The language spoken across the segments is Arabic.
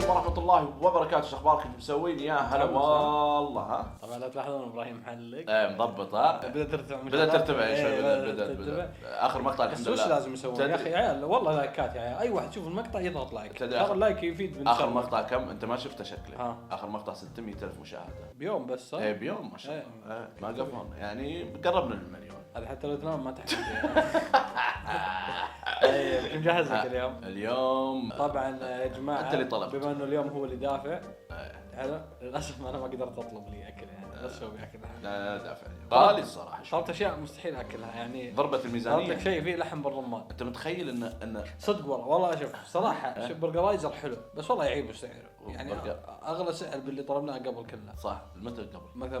ورحمة الله وبركاته. شو اخباركم مسوين؟ يا هلا والله. ها طبعا لا تلاحظون ابراهيم محلق مضبط. ها بدأت ترتفع شوي. بدأت اخر مقطع الحمد لله. لله. وش لازم يسوون يا اخي عيال؟ والله لايكات يا عيال. اي واحد يشوف المقطع يضغط لايك. ترى اللايك يفيد. اخر مقطع كم انت ما شفته شكله؟ اخر مقطع 600,000 مشاهدة بيوم بس. ايه بيوم ما شاء الله. ما قفون يعني قربنا للمليون. هذا حتى لو تنام ما تحتاج. كم جهز لك اليوم طبعا يا جماعه انت اللي طلبت. بما انه اليوم هو اللي دافع. حلو. للاسف انا ما قدرت اطلب لي اكل يعني بس هو بياكل. لا دافع غالي الصراحه. طلبت اشياء مستحيل اكلها يعني. ضربة الميزانيه. طلبت شيء فيه لحم بالرمان. انت متخيل ان صدق والله شوف صراحه شوف برجرايزر حلو بس والله يعيب سعره يعني اغلى سعر باللي طلبناه قبل كله. صح متى قبل مثلا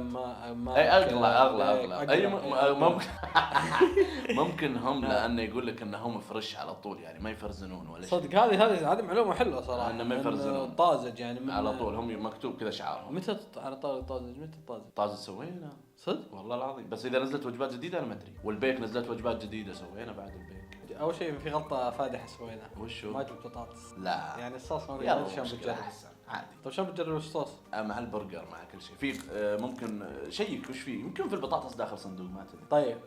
ما اي اغلى اي ممكن ممكن هم لانه يقول لك انهم فريش على طول يعني ما يفرزنون ولا شيء. صدق هذه معلومه حلوه صراحه انه ما يفرزنون طازج يعني على طول. هم مكتوب كذا شعارهم. متى على طازج متى طازج سوينا صدق والله العظيم. بس اذا نزلت وجبات جديده انا ما ادري. والبيك نزلت وجبات جديده سوينا بعد البيك. اول شيء في غلطه فادحه سويناها. وشو؟ ما جبت بطاطس. لا يعني الصوص ما ادري شلون بتجرب. عادي. طيب شلون بتجرب الصوص؟ مع البرجر مع كل شيء في ممكن شيك وش فيه. يمكن في البطاطس داخل صندوق ما تدري. طيب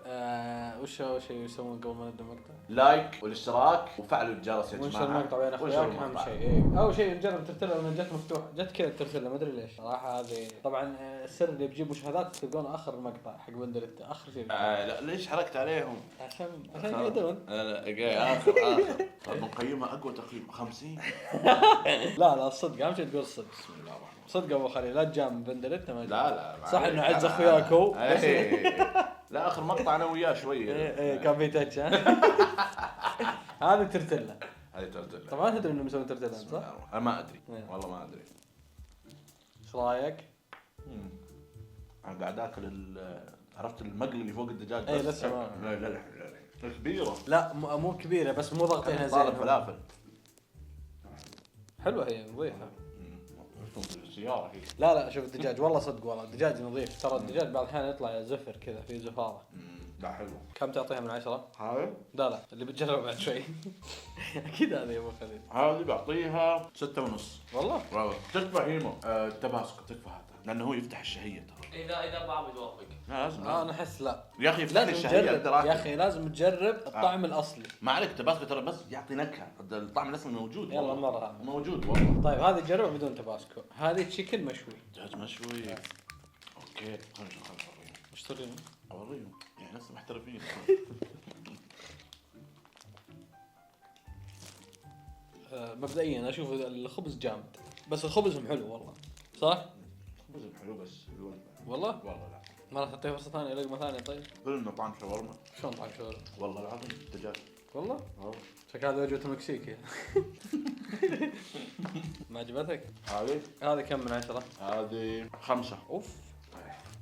وش اول شيء يسوون قبل ما نبدا المقطع؟ لايك والاشتراك وفعلوا الجرس يا جماعه. ونشر المقطع بين اخوياك اهم شيء. ايه اول شيء نجرب ترتيلا لما جت مفتوح جت كذا ترتيلا ما ادري ليش صراحه. هذه طبعا السر اللي بيجيب مشاهدات تلقونه اخر المقطع حق بندريتا اخر شيء. لا ليش حركت عليهم؟ عشان يقعدون. لا اخر بنقيمها اقوى تقييم 50. لا الصدق اهم شيء تقول الصدق. بسم الله الرحمن الرحيم. صدق ابو خليل لا تجام بندريتا ما لا صح انه عز اخوياك هو. لا اخر مقطع انا وياه شوي. كان في تاتش. هذه ترتيلا. هذه ترتيلا. طبعا ما تدري انه مسوي ترتيلا صح؟ انا ما ادري والله ما ادري. ايش رايك؟ انا قاعد اكل عرفت المقلي اللي فوق الدجاج. اي لسه ما لا كبيره. لا مو كبيره بس مو ضاغطينها زين. فلافل حلوه هي نظيفه. السياره هي. لا شوف الدجاج والله صدق والله الدجاج نظيف. ترى الدجاج بعض الاحيان يطلع زفر كذا في زفاره. لا حلو. كم تعطيها من 10؟ هاي لا اللي بتجربه بعد شوي. اكيد هذا يا ابو خليل. هذه بعطيها 6.5. والله تكفى هيمو. التباسكو تكفى هذا لانه هو يفتح الشهيه ترى. اذا بعض يوافق. لا لازم. انا احس لا يا اخي يفتح الشهيه يا اخي لازم تجرب الطعم الاصلي. ما عليك تباسكو ترى بس يعطي نكهه. الطعم الاصلي موجود. يلا مره موجود والله. طيب هذه جربها بدون تباسكو. هذه تشيكن مشوي. دجاج مشوي. اوكي خلينا وش تريدون؟ اوريهم يعني ناس محترفين. مبدئيا اشوف الخبز جامد بس الخبز حلو والله صح؟ خبز حلو بس والله لا ما راح تعطيه فرصه ثانيه لقمه ثانيه. طيب قلنا طعم شاورما. شلون طعم شاورما؟ والله العظيم دجاج والله شكل هذا وجبه المكسيكي. ما عجبتك؟ هذه كم من 10؟ هذه 5. اوف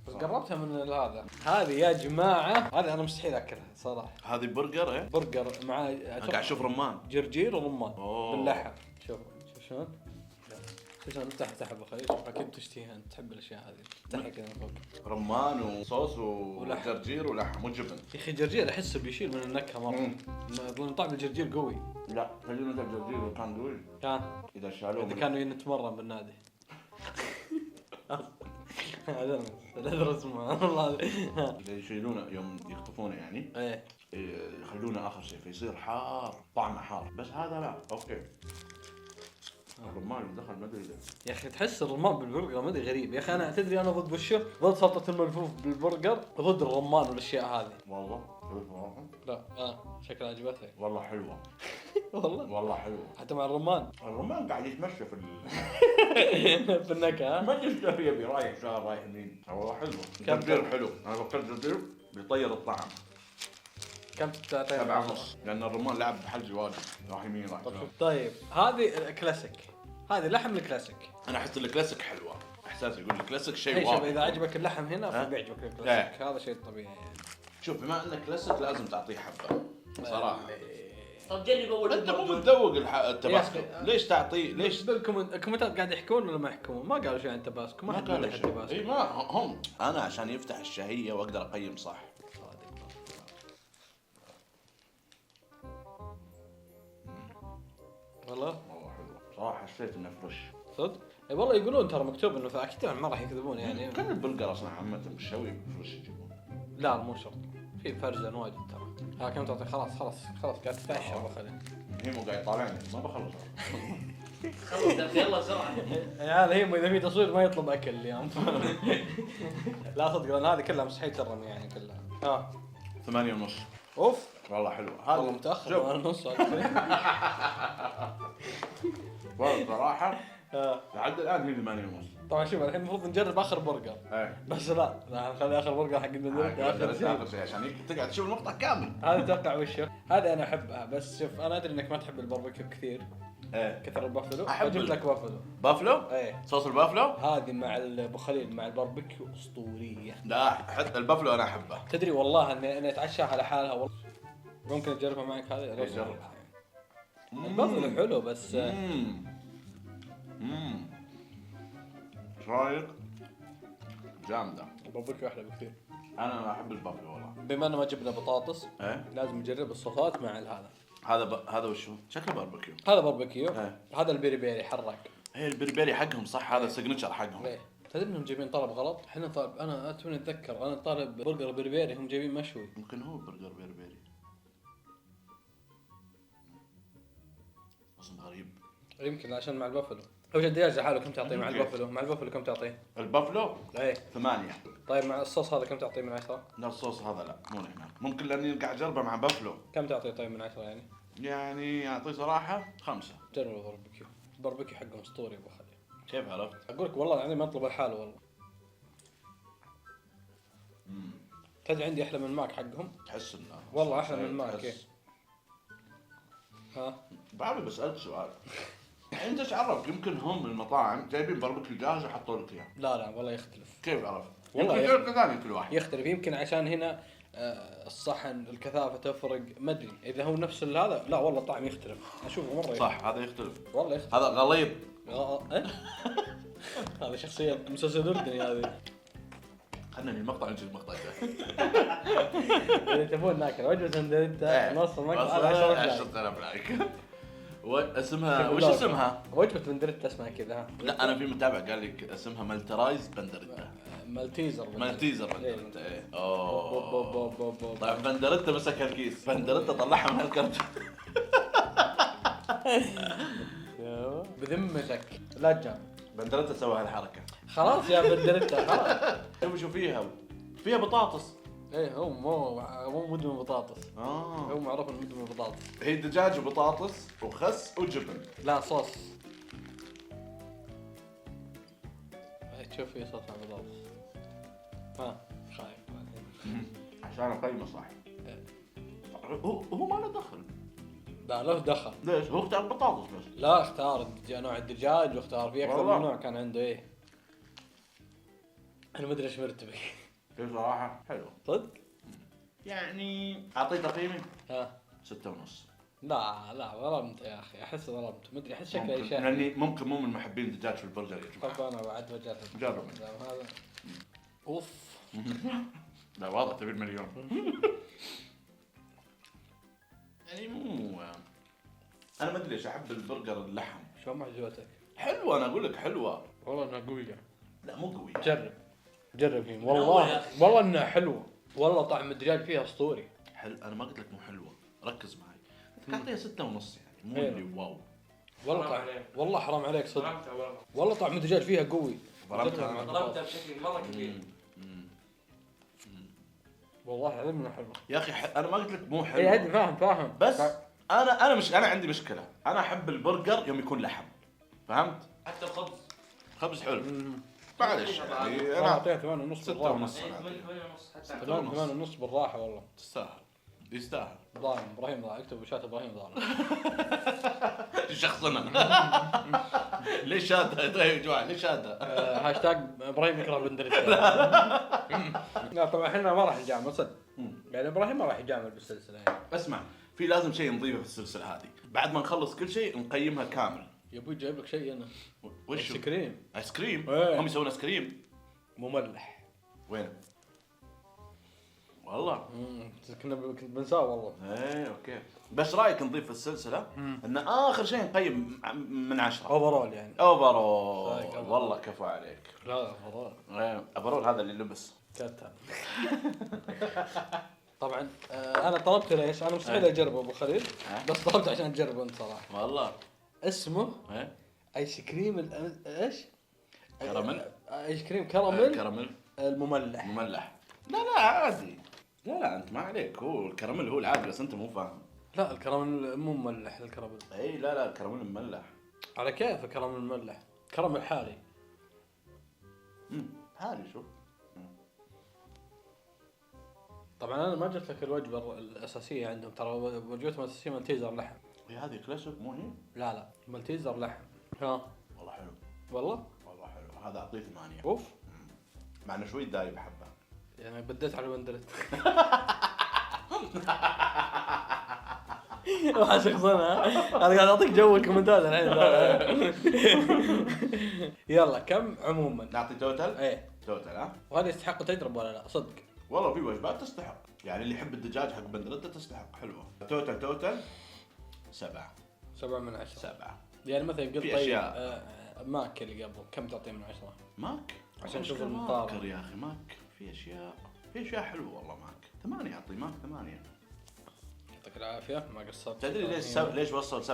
بس قربتها من هذا. هذه يا جماعه هذه انا مستحيل اكلها صراحه. هذه برجر برجر مع قاعد اشوف رمان جرجير ورمان باللحم. شوف شلون شلون نفتح ابو خليل. شوف اكيد تشتهيها انت تحب الاشياء هذه. افتحها كذا من فوق رمان وصوص وجرجير ولحم وجبن. يا اخي الجرجير احسه بيشيل من النكهه مره. اظن طعم الجرجير قوي. لا خلينا نجيب جرجير كان قوي. كان اذا شالوه اذا كانوا يتمرن بالنادي. هذا الادرس ما والله اذا يشيلونه يوم يخطفونه يعني ايه يخلونه اخر شيء فيصير حار طعمه حار. بس هذا لا اوكي. الرمان دخل ما ادري يا اخي تحس الرمان بالبرجر ما ادري غريب. يا اخي انا تدري انا ضد وشه؟ ضد سلطه الملفوف بالبرجر ضد الرمان والاشياء هذه. والله لا شكلها عجبتك. والله حلوه. والله حلوه حتى مع الرمان. الرمان قاعد يتمشى في في النكهه. ما ادري يبي رايح شهر رايح يمين. والله حلوه. جرجير حلو. انا فكرت جرجير بيطير الطعم. كم تعطيها؟ 7.5 لأن الرمان لعب بحجي واجد راح يمين راح شمال. طيب هذه الكلاسيك. هذه لحم الكلاسيك. أنا أحس الكلاسيك حلوة. إحساسي يقول الكلاسيك شيء واضح. واضح. إذا عجبك اللحم هنا فبيعجبك الكلاسيك. هذا شيء طبيعي يعني. شوف بما إنه كلاسيك لازم تعطيه حبة صراحة. طب جرب اول انت مو متذوق التباسكو ليش تعطيه ليش الكومنتات قاعد يحكون ولا ما يحكون ما قالوا شيء عن التباسكو ما حد مدح التباسكو. اي ما هم انا عشان يفتح الشهية واقدر اقيم صح. والله حلو صراحة حسيت انه فرش صدق؟ اي والله يقولون ترى مكتوب انه فاكيد ما راح يكذبون يعني. كان البرجر اصلا عامه بالشوي فرش يجيبون. لا مو شرط، في فرزه واجد ترى. ها كم تعطي؟ خلاص قاعد تتعشى بخلي. هي مو قاعد يطالعني ما بخلص. خلص يلا بسرعه. يا هذا هي اذا في تصوير ما يطلب اكل اليوم. لا صدق لان هذه كلها مستحيل ترمي يعني كلها. 8.5. اوف والله حلو. والله متاخر شوف. انا نص. والله صراحه لحد الان هي 8.5. طبعا شوف الحين المفروض نجرب اخر برجر بس لا نخلي اخر برجر حق البندرة اخر شيء عشان تقعد تشوف المقطع كامل. هذا اتوقع وشه. هذا انا احبها بس شوف انا ادري انك ما تحب الباربيكيو كثير. كثر البافلو. اجيب لك بافلو. بافلو؟ ايه صوص البافلو؟ هذه مع ابو خليل مع الباربيكيو اسطوريه. لا حتى البافلو انا احبه. تدري والله اني اتعشاها لحالها والله. ممكن تجربها معك هذه. جرب. البافلو حلو بس رايق جامده. الباربيكيو احلى بكثير. انا ما احب البافلو والله. بما انه ما جبنا بطاطس ايه لازم نجرب الصوصات مع هذا. هذا وشو؟ شكله باربيكيو. هذا باربيكيو. ايه هذا البيري حرق. ايه البربري حقهم صح. هذا السيجنتشر حقهم. ايه تدري انهم جايبين طلب غلط؟ احنا طالب انا توني اتذكر انا طالب برجر بربري هم جايبين مشوي. ممكن هو برجر بربري. اسم غريب. يمكن عشان مع البافلو. وش الدجاج لحاله كم تعطيه مع البافلو؟ مع البافلو كم تعطيه؟ البافلو ايه 8. طيب مع الصوص هذا كم تعطيه من 10؟ لا الصوص هذا لا مو هنا. ممكن لاني قاعد اجربه مع بافلو. كم تعطيه طيب من 10 يعني؟ يعني اعطيه صراحه 5. جرب الباربيكيو. الباربيكيو حقهم اسطوري ابو خالد. كيف عرفت؟ اقول لك والله يعني ما اطلب لحاله والله. تدري عندي احلى من ماك حقهم؟ تحس انه والله احلى من ماك. إيه. ها بعرف بسألك سؤال. انت ايش عرفك؟ يمكن هم المطاعم جايبين باربيكيو جاهز وحطوا لك اياه. لا والله يختلف. كيف عرفت؟ والله يمكن طريقه ثانيه كل واحد. يختلف يمكن عشان هنا الصحن الكثافه تفرق ما ادري اذا هو نفس هذا. لا والله طعم يختلف اشوفه مره صح هذا يختلف. والله يختلف. هذا غليظ. إيه؟ هذا شخصيه مسلسل اردني هذه. خلني المقطع نجي المقطع جاي. اذا تبون ناكل وجبه سندويتة نص المقطع 10,000 لايك. اسمها وش اسمها؟ وجبه بندريتا اسمها كذا. لا انا في متابع قال لي اسمها مالترايز بندريتا. مالتيزر بندريتا ايه. اوه طيب بندريتا مسك الكيس. بندريتا طلعها من الكرت. بذمتك لا تجام. بندريتا سوى هالحركه. خلاص يا بندريتا خلاص. شوف فيها بطاطس. ايه هو مو مدمن بطاطس. هو معروف انه مدمن بطاطس. هي دجاج وبطاطس وخس وجبن. لا صوص. تشوف في صوص على البطاطس. خايف عشان اقيمه صح. هو ما له دخل. لا له دخل. ليش؟ هو اختار بطاطس بس. لا اختار نوع الدجاج واختار في اكثر من نوع كان عنده. ايه انا ما ادري ايش مرتبك. في صراحه حلو صدق يعني. اعطيه تقييمي 6.5. لا ظلمت يا اخي. احس ظلمت ما ادري احس شكله شيء يعني ممكن مو من محبين الدجاج في البرجر يا جماعه. طب انا بعد وجهت جرب هذا. اوف لا واضح تبي المليون. يعني مو انا ما ادري ليش احب البرجر اللحم. شو معجوتك؟ حلوه انا اقول لك حلوه. والله انها قويه. لا مو قويه. جرب فيه والله انها حلوه. والله طعم الدجاج فيها اسطوري. حلو انا ما قلت لك مو حلوه. ركز معي. تعطيها 6.5 يعني مو اللي واو. والله طعم والله حرام عليك صدق. والله طعم الدجاج فيها قوي. ضربتها بشكل مره كبير. والله العظيم انها حلوه يا اخي انا ما قلت لك مو حلو. اي هدي فاهم بس انا عندي مشكله. انا احب البرجر يوم يكون لحم. فهمت؟ حتى الخبز. خبز حلو. معلش يعني انا اعطيها 8.5 6.5. 8.5 بالراحه والله. تستاهل. يستاهل. ابراهيم ضاع. اكتب بشات ابراهيم ضاع. شخصنا. ليش شاده يا جماعه ليش شاده؟ هاشتاج ابراهيم يكره بندريتا. لا طبعا احنا ما راح نجامل صدق. يعني ابراهيم ما راح يجامل بالسلسله يعني. اسمع في لازم شيء نضيفه في السلسله هذه. بعد ما نخلص كل شيء نقيمها كامل. يا ابوي جايب لك شيء انا. وش؟ ايس كريم. ايس كريم؟ ايه. هم يسوون ايس كريم مملح. وين؟ والله كنت بنساه والله. ايه اوكي. بس رايك نضيف في السلسله ان اخر شيء نقيم من 10 اوفرول يعني. اوفرول. والله كفو عليك. لا اوفرول. ايه اوفرول هذا اللي لبس كتان. طبعا انا طلبت ليش؟ انا مستحيل اجربه ابو خليل، بس طلبت عشان تجربه انت صراحه. والله اسمه ايه ايس كريم ايش؟ كراميل. ايس كريم كراميل. كراميل المملح. مملح. لا عادي. لا انت ما عليك، هو الكراميل هو العادي بس انت مو فاهم. لا الكراميل مو مملح الكراميل. اي لا الكراميل مملح. على كيف الكراميل مملح؟ كراميل حالي. حالي شوف. طبعا انا ما جبت لك الوجبه الاساسيه عندهم، ترى وجبتهم الاساسيه مالتيزر لحم. هذه كلاسيك مو هي؟ لا مالتيزر لحم. ها والله حلو. والله حلو. هذا اعطيه 8. اوف. مع انه شوي دايب حبه. يعني بديت على بندرت. ما شخصنا. انا قاعد اعطيك جو الكومنتات الحين. يلا كم عموما؟ نعطي توتال؟ ايه توتال ها؟ وهذا يستحق تجربه ولا لا؟ صدق والله في وجبات تستحق، يعني اللي يحب الدجاج حق بندرتا تستحق. حلوه. توتال 7 من 10. 7. يعني مثلا قلت في طيب أشياء. ماك اللي قبل كم تعطيه من 10؟ ماك عشان نشوف ماك المقارنة. يا اخي ماك في اشياء حلوه والله. ماك 8 اعطي ماك 8. يعطيك العافيه ما قصرت. تدري ليش وصل 7؟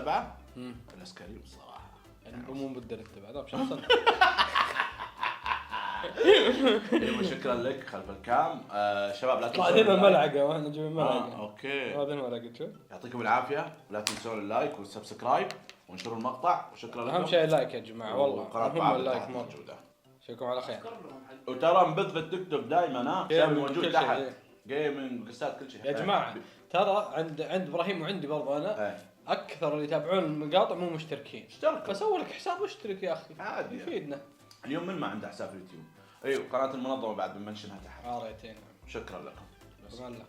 الاسكريم الصراحه يعني مو بالدرجه بعد عشان سنه. ايوه شكرا لك خلف الكام. شباب لا طلع هنا الملعقه واحنا نجيب الملعقه. اوكي هذا الملعقه شوف. يعطيكم العافيه، لا تنسون اللايك والسبسكرايب وانشروا المقطع، وشكرا لكم. اهم شيء اللايك يا جماعه والله، وقناه اللايك تحت مره. موجوده. اشوفكم على خير. وترى نبث في التيك توك دائما ها، سامي موجود تحت. جيمنج قصات كل شيء يا جماعه. ترى عند ابراهيم وعندي برضه انا اكثر اللي يتابعون المقاطع مو مشتركين. اشترك فسوي لك حساب واشترك يا اخي عادي يفيدنا. اليوم من ما عنده حساب في اليوتيوب. ايوه قناه المنظمه بعد بنمنشنها تحت. ريتين. شكرا لكم. بسم الله.